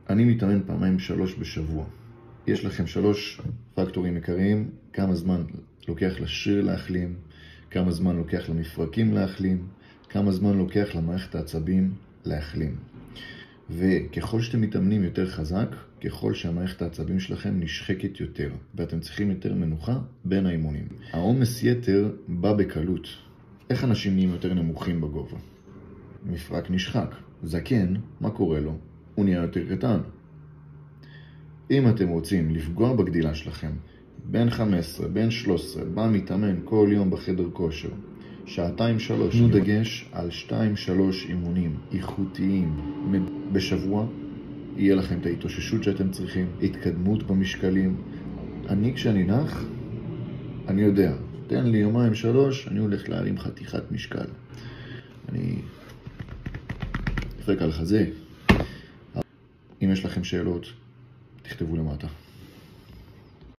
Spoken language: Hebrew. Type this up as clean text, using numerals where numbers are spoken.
אני מתאמן פעמיים 3 בשבוע. יש לכם 3 פקטורים עיקריים: כמה זמן לוקח לשריר להחלים, כמה זמן לוקח למפרקים להחלים, כמה זמן לוקח למערכת העצבים להחלים. וככל שאתם מתאמנים יותר חזק, ככל שהמערכת העצבים שלכם נשחקת יותר, ואתם צריכים יותר מנוחה בין האימונים. העומס יתר בא בקלות. איך אנשים נהיים יותר נמוכים בגובה? מפרק נשחק. זקן, מה קורה לו? הוא נהיה יותר קטן. אם אתם רוצים לפגוע בגדילה שלכם, בין 15, בין 13, בא מתאמן כל יום בחדר כושר, 2-3, תנו דגש על 2-3 אימונים איכותיים בשבוע, יהיה לכם את ההתאוששות שאתם צריכים, התקדמות במשקלים. כשאני נח, אני יודע, תן לי 2-3, אני הולך להרים חתיכת משקל. אני דופק על חזה. אם יש לכם שאלות, תכתבו למטה.